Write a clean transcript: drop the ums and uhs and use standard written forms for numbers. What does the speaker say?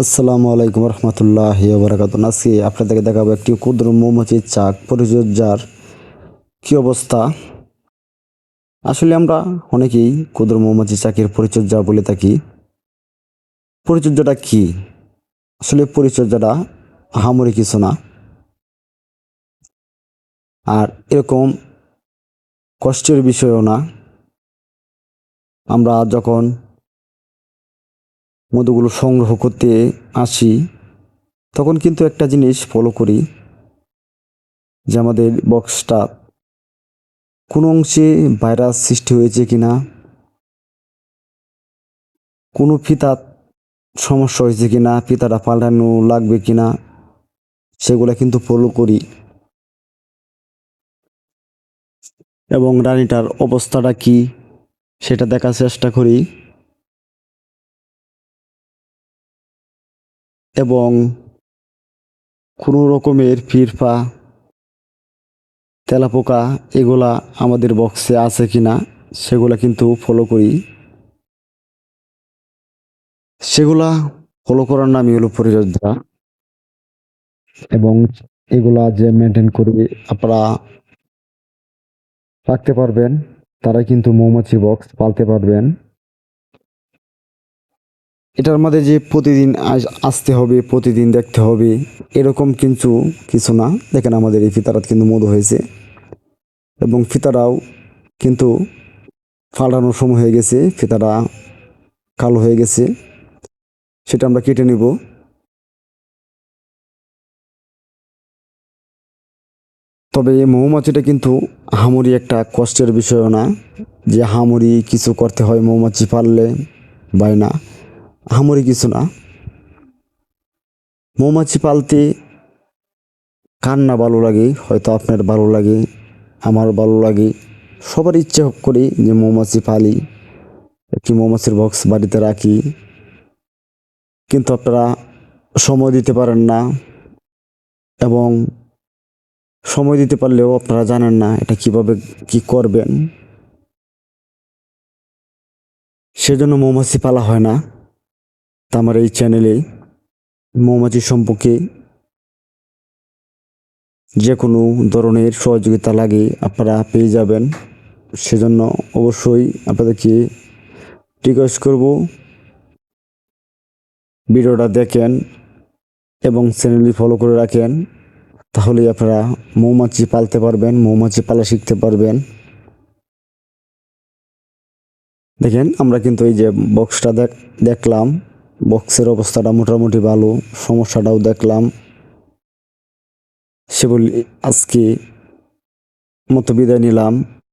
আসসালামু আলাইকুম রহমতুল্লাহি ওয়া বারাকাতুহু। আজকে আপনাদেরকে দেখাবো একটি ক্ষুদ্র মৌমাছির চাক পরিচর্যার কি অবস্থা। আসলে আমরা অনেকেই ক্ষুদ্র মৌমাছি চাকের পরিচর্যা বলে থাকি। পরিচর্যাটা কি? আসলে পরিচর্যাটা আহামরি কিছু না, আর এরকম কষ্টের বিষয়ও না। আমরা যখন মধুগুলো সংগ্রহ করতে আসি, তখন কিন্তু একটা জিনিস ফলো করি, যে আমাদের বক্সটা কোনো অংশে ভাইরাস সৃষ্টি হয়েছে কিনা, কোনো ফিতা সমস্যা হয়েছে কিনা, ফিতাটা পাল্টানো লাগবে কিনা, সেগুলো কিন্তু ফলো করি। এবং রানীটার অবস্থাটা কি সেটা দেখার চেষ্টা করি। এবং কোনো রকমের ফিরফা, তেলাপোকা এগুলা আমাদের বক্সে আছে কিনা সেগুলা কিন্তু ফলো করি। সেগুলা ফলো করার নামই হলো পরিচর্যা। এবং এগুলা যে মেনটেন করে আপনারা রাখতে পারবেন, তারা কিন্তু মৌমাছি বক্স পালতে পারবেন। এটার মধ্যে যে প্রতিদিন আসতে হবে, প্রতিদিন দেখতে হবে, এরকম কিন্তু কিছু না। দেখেন আমাদের এই ফিতারাত কিন্তু মধু হয়েছে, এবং ফিতারাও কিন্তু ফাটানোর সময় হয়ে গেছে, ফিতাটা কালো হয়ে গেছে, সেটা আমরা কেটে নিব। তবে এই মৌমাছিটা কিন্তু হামুরি একটা কষ্টের বিষয়ও না, যে হামুরি কিছু করতে হয় মৌমাছি পাললে, বাই না, হামুরি কিছু না। মৌমাছি পালতে কার না ভালো লাগে? হয়তো আপনার ভালো লাগে, আমার ভালো লাগে, সবার ইচ্ছে করি যে মৌমাছি পালি, একটি মৌমাছির বক্স বাড়িতে রাখি। কিন্তু আপনারা সময় দিতে পারেন না, এবং সময় দিতে পারলেও আপনারা জানেন না এটা কিভাবে কি করবেন। সেজন্য মৌমাছি পালা হয় না। তা আমার এই চ্যানেলে মৌমাছি সম্পর্কে যে কোনো ধরনের সহযোগিতা লাগে আপনারা পেয়ে যাবেন। সেজন্য অবশ্যই আপনাদেরকে রিকোয়েস্ট করব, ভিডিওটা দেখেন এবং চ্যানেলটি ফলো করে রাখেন। তাহলেই আপনারা মৌমাছি পালতে পারবেন, মৌমাছি পালা শিখতে পারবেন। দেখেন আমরা কিন্তু এই যে বক্সটা দেখলাম, বক্সের অবস্থাটা মোটামুটি ভালো, সমস্যাটাও দেখলাম। সে বলি আজকে মতো বিদায় নিলাম।